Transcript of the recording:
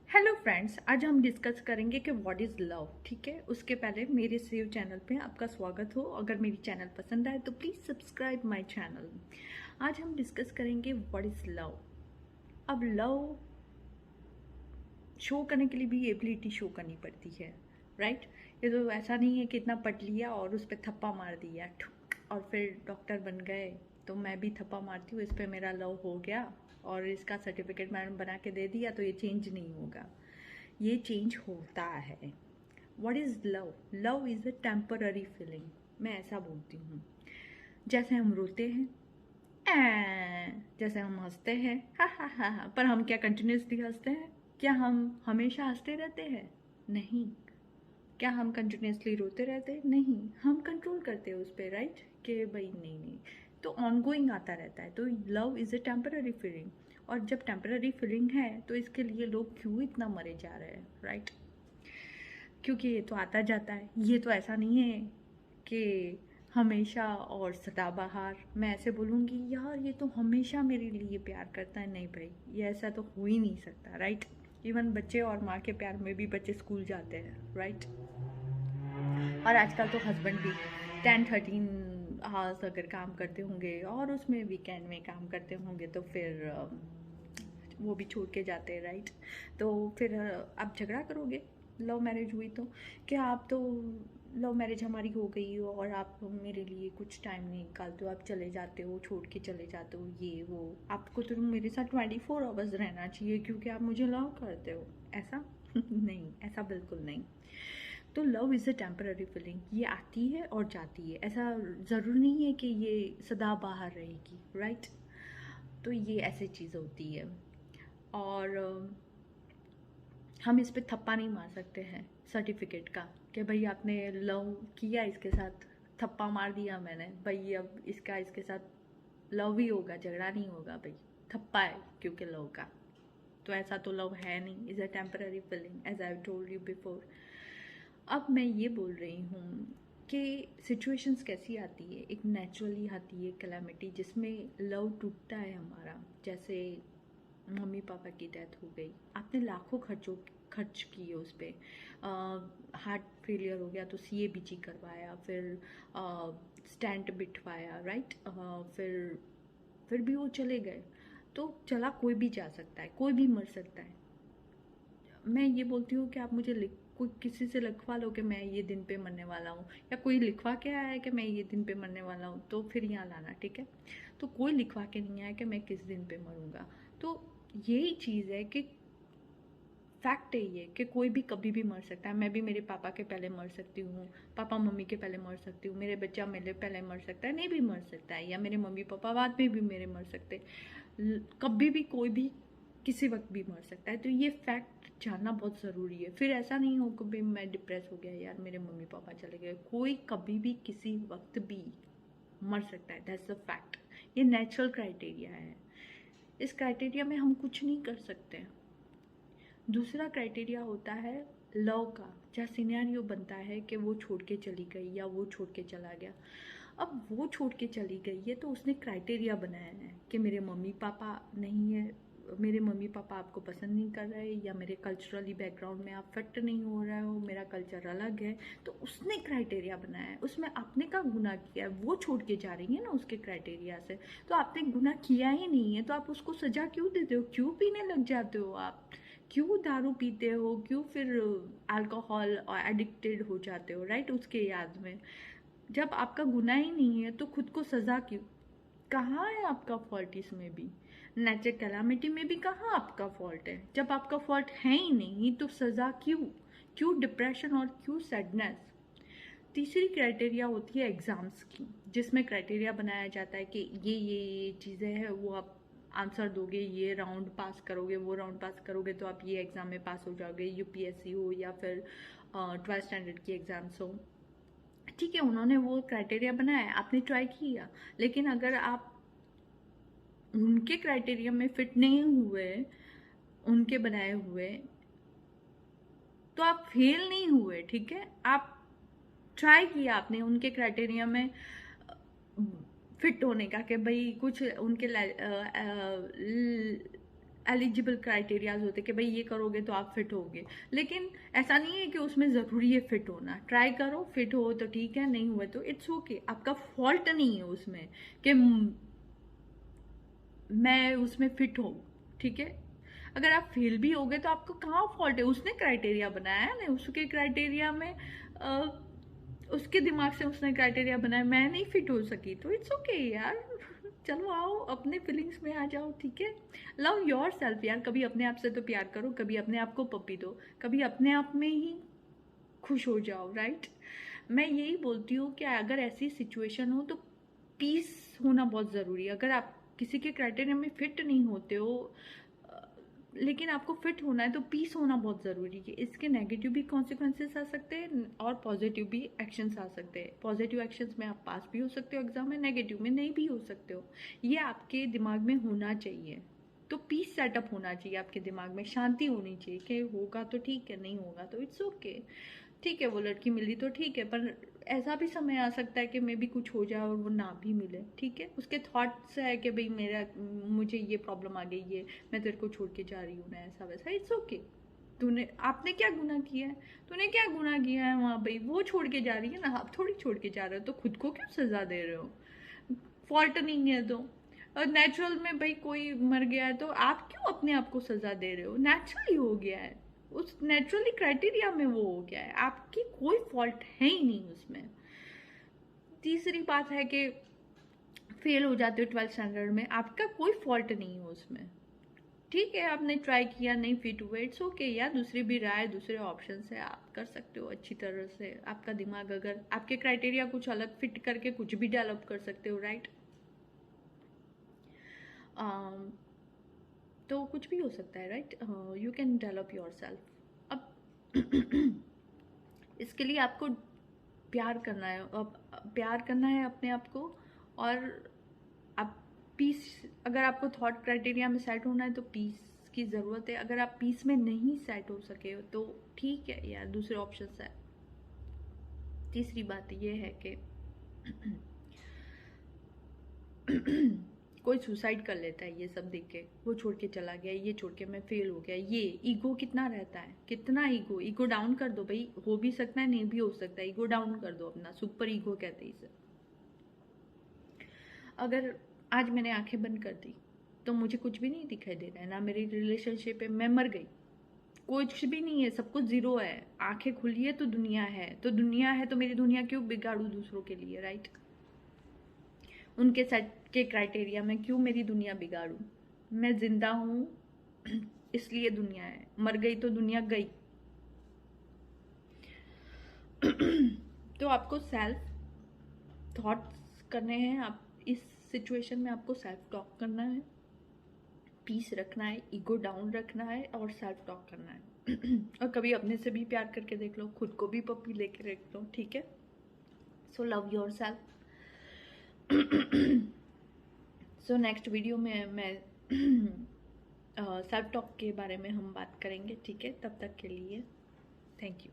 Hello friends, आज हम discuss करेंगे कि व्हाट इज़ लव। ठीक है, उसके पहले मेरे सेव चैनल पे आपका स्वागत हो। अगर मेरी चैनल पसंद आए तो प्लीज़ सब्सक्राइब माय चैनल। आज हम डिस्कस करेंगे व्हाट इज़ लव। अब लव शो करने के लिए भी एबिलिटी शो करनी पड़ती है, राइट। ये तो ऐसा नहीं है कि इतना पढ़ लिया और उस पर थप्पा मार दिया ठुक और फिर डॉक्टर बन गए तो मैं भी थप्पा मारती हूँ, इस पर मेरा लव हो गया और इसका सर्टिफिकेट मैंने बना के दे दिया तो ये चेंज नहीं होगा। ये चेंज होता है। What is love? Love is a temporary feeling. मैं ऐसा बोलती हूँ। जैसे हम रोते हैं, जैसे हम हंसते हैं, हा, पर हम क्या कंटिन्यूसली हंसते हैं? क्या हम हमेशा हंसते रहते हैं? नहीं। क्या हम कंटिन्यूसली रोते रहते हैं? नहीं। हम कंट्रोल करते हैं उस पर, राइट, कि भाई नहीं नहीं। तो ऑनगोइंग आता रहता है। तो love is a temporary feeling. और जब टेम्पररी फीलिंग है तो इसके लिए लोग क्यों इतना मरे जा रहे हैं, राइट। क्योंकि ये तो आता जाता है। ये तो ऐसा नहीं है कि हमेशा और सदाबहार। मैं ऐसे बोलूँगी यार ये तो हमेशा मेरे लिए प्यार करता है, नहीं भाई, ये ऐसा तो हो ही नहीं सकता, राइट। इवन बच्चे और माँ के प्यार में भी बच्चे स्कूल जाते हैं, राइट। और आजकल तो हस्बैंड भी 10-13 आवर्स अगर काम करते होंगे और उसमें वीकेंड में काम करते होंगे तो फिर वो भी छोड़ के जाते हैं, राइट। तो फिर आप झगड़ा करोगे, लव मैरिज हुई तो, क्या आप तो लव मैरिज हमारी हो गई हो और आप मेरे लिए कुछ टाइम नहीं निकालते हो, आप चले जाते हो, छोड़ के चले जाते हो, ये वो। आपको तो मेरे साथ 24 आवर्स रहना चाहिए क्योंकि आप मुझे लव करते हो, ऐसा नहीं, ऐसा बिल्कुल नहीं। तो love is a temporary feeling. ये आती है और जाती है, ऐसा ज़रूर नहीं है कि ये सदा बाहर रहेगी, राइट। तो ये ऐसी चीज़ होती है। और हम इस पे थप्पा नहीं मार सकते हैं सर्टिफिकेट का कि भाई आपने लव किया इसके साथ, थप्पा मार दिया मैंने, भाई अब इसका इसके साथ लव ही होगा, झगड़ा नहीं होगा भाई, थप्पा है क्योंकि लव का। तो ऐसा तो लव है नहीं, is a temporary feeling as I told you before. अब मैं ये बोल रही हूँ कि सिचुएशंस कैसी आती है। एक नेचुरली आती है कैलामिटी जिसमें लव टूटता है हमारा। जैसे मम्मी पापा की डेथ हो गई, आपने लाखों खर्च किए उस पर, हार्ट फेलियर हो गया तो CABG करवाया, फिर स्टेंट बिठवाया, राइट। फिर भी वो चले गए। तो चला कोई भी जा सकता है, कोई भी मर सकता है। मैं ये बोलती हूँ कि आप मुझे कोई किसी से लिखवा लो कि मैं ये दिन पे मरने वाला हूँ, या कोई लिखवा के आया है कि मैं ये दिन पे मरने वाला हूँ तो फिर यहाँ लाना, ठीक है। तो कोई लिखवा के नहीं आया कि मैं किस दिन पे मरूंगा। तो यही चीज़ है कि फैक्ट है ये कि कोई भी कभी भी मर सकता है। मैं भी मेरे पापा के पहले मर सकती हूँ, पापा मम्मी के पहले मर सकती हूँ, मेरे बच्चा मेरे पहले मर सकता है, नहीं भी मर सकता है, या मेरे मम्मी पापा बाद में भी मेरे मर सकते। कभी भी कोई भी किसी वक्त भी मर सकता है। तो ये फैक्ट जानना बहुत ज़रूरी है। फिर ऐसा नहीं हो कि भाई मैं डिप्रेस हो गया यार मेरे मम्मी पापा चले गए, कोई कभी भी किसी वक्त भी मर सकता है, दैट्स अ फैक्ट। ये नेचुरल क्राइटेरिया है, इस क्राइटेरिया में हम कुछ नहीं कर सकते। दूसरा क्राइटेरिया होता है लव का, जहाँ सिनेरियो बनता है कि वो छोड़ के चली गई या वो छोड़ के चला गया। अब वो छोड़ के चली गई है तो उसने क्राइटेरिया बनाया है कि मेरे मम्मी पापा नहीं है, मेरे मम्मी पापा आपको पसंद नहीं कर रहे, या मेरे कल्चरली बैकग्राउंड में आप फिट नहीं हो रहे हो, मेरा कल्चर अलग है। तो उसने क्राइटेरिया बनाया है, उसमें आपने का गुनाह किया है, वो छोड़ के जा रही है ना उसके क्राइटेरिया से। तो आपने गुनाह किया ही नहीं है तो आप उसको सजा क्यों देते हो? क्यों पीने लग जाते हो आप? क्यों दारू पीते हो? क्यों फिर अल्कोहल एडिक्टेड हो जाते हो, राइट, उसके याद में? जब आपका गुनाह ही नहीं है तो खुद को सजा क्यों? कहाँ है आपका फॉल्ट इसमें भी? नेचुरल कैलामिटी में भी कहाँ आपका फॉल्ट है? जब आपका फॉल्ट है ही नहीं तो सजा क्यों? क्यों डिप्रेशन और क्यों सैडनेस? तीसरी क्राइटेरिया होती है एग्ज़ाम्स की, जिसमें क्राइटेरिया बनाया जाता है कि ये चीज़ें हैं, वो आप आंसर दोगे, ये राउंड पास करोगे, वो राउंड पास करोगे तो आप ये एग्ज़ाम में पास हो जाओगे, UPSC हो या फिर 12th स्टैंडर्ड की एग्ज़ाम्स हो। ठीक है, उन्होंने वो क्राइटेरिया बनाया, आपने ट्राई किया, लेकिन अगर आप उनके क्राइटेरिया में फिट नहीं हुए, उनके बनाए हुए, तो आप फेल नहीं हुए, ठीक है। आप ट्राई किया आपने उनके क्राइटेरिया में फिट होने का कि भाई कुछ उनके एलिजिबल क्राइटेरियाज होते कि भाई ये करोगे तो आप फिट होगे, लेकिन ऐसा नहीं है कि उसमें ज़रूरी है फिट होना। ट्राई करो, फिट हो तो ठीक है, नहीं हुआ तो इट्स ओके, आपका फॉल्ट नहीं है उसमें कि मैं उसमें फिट हूँ, ठीक है। अगर आप फेल भी हो गए तो आपको कहाँ फॉल्ट है, उसने क्राइटेरिया बनाया है ना, उसके क्राइटेरिया में उसके दिमाग से उसने क्राइटेरिया बनाया, मैं नहीं फिट हो सकी तो इट्स ओके यार। चलो आओ अपने फीलिंग्स में आ जाओ, ठीक है। लव योर सेल्फ यार, कभी अपने आप से तो प्यार करो, कभी अपने आप को पप्पी दो, कभी अपने आप में ही खुश हो जाओ, राइट। मैं यही बोलती हूँ कि अगर ऐसी सिचुएशन हो तो पीस होना बहुत ज़रूरी है। अगर आप किसी के क्राइटेरिया में फिट नहीं होते हो लेकिन आपको फिट होना है तो पीस होना बहुत ज़रूरी है। इसके नेगेटिव भी कॉन्सिक्वेंसेस आ सकते हैं और पॉजिटिव भी एक्शंस आ सकते हैं। पॉजिटिव एक्शंस में आप पास भी हो सकते हो एग्जाम में, नेगेटिव में नहीं भी हो सकते हो। ये आपके दिमाग में होना चाहिए। तो पीस सेटअप होना चाहिए आपके दिमाग में, शांति होनी चाहिए कि होगा तो ठीक है, नहीं होगा तो इट्स ओके, ठीक है। वो लड़की मिली तो ठीक है, पर ऐसा भी समय आ सकता है कि मे भी कुछ हो जाए और वो ना भी मिले, ठीक है। उसके थॉट्स है कि भाई मुझे ये प्रॉब्लम आ गई है, मैं तेरे को छोड़ के जा रही हूँ ना, ऐसा वैसा, इट्स ओके। आपने क्या गुनाह किया है, तूने क्या गुनाह किया है वहाँ भाई, वो छोड़ के जा रही है ना, आप थोड़ी छोड़ के जा रहे हो, तो खुद को क्यों सजा दे रहे हो, फॉल्ट नहीं है तो। और नेचुरल में भाई कोई मर गया है तो आप क्यों अपने आप को सजा दे रहे हो, नेचुरली हो गया है, उस नेचुरली क्राइटेरिया में वो हो गया है, आपकी कोई फॉल्ट है ही नहीं उसमें। तीसरी बात है कि फेल हो जाते हो 12th स्टैंडर्ड में, आपका कोई फॉल्ट नहीं है उसमें, ठीक है। आपने ट्राई किया, नहीं फिट हुए, इट्स ओके यार। दूसरी भी राय, दूसरे ऑप्शन है, आप कर सकते हो अच्छी तरह से। आपका दिमाग अगर आपके क्राइटेरिया कुछ अलग फिट करके कुछ भी डेवलप कर सकते हो, राइट। तो कुछ भी हो सकता है, right. You can develop your self. अब इसके लिए आपको प्यार करना है, प्यार करना है अपने आप को। और आप पीस, अगर आपको थॉट क्राइटेरिया में सेट होना है तो पीस की ज़रूरत है। अगर आप पीस में नहीं सेट हो सके हो तो ठीक है यार, दूसरे ऑप्शन है। तीसरी बात ये है कि कोई सुसाइड कर लेता है ये सब देख के, वो छोड़ के चला गया, ये छोड़ के मैं फेल हो गया, ये ईगो कितना रहता है, कितना ईगो डाउन कर दो भाई। हो भी सकता है, नहीं भी हो सकता है, ईगो डाउन कर दो अपना, सुपर ईगो कहते हैं इसे। अगर आज मैंने आंखें बंद कर दी तो मुझे कुछ भी नहीं दिखाई दे रहा है, ना मेरी रिलेशनशिप है, मैं मर गई, कुछ भी नहीं है, सब कुछ जीरो है। आंखें खुली है तो दुनिया है, तो दुनिया है तो मेरी दुनिया क्यों बिगाड़ू दूसरों के लिए, राइट। उनके सेट के क्राइटेरिया में क्यों मेरी दुनिया बिगाड़ू। मैं जिंदा हूँ इसलिए दुनिया है, मर गई तो दुनिया गई। तो आपको सेल्फ थॉट्स करने हैं, आप इस सिचुएशन में आपको सेल्फ टॉक करना है, पीस रखना है, ईगो डाउन रखना है और सेल्फ टॉक करना है। और कभी अपने से भी प्यार करके देख लो, खुद को भी पप्पी लेके देख लो, ठीक है। So love your self. So next video में मैं सेल्फ टॉक के बारे में हम बात करेंगे, ठीक है। तब तक के लिए थैंक यू।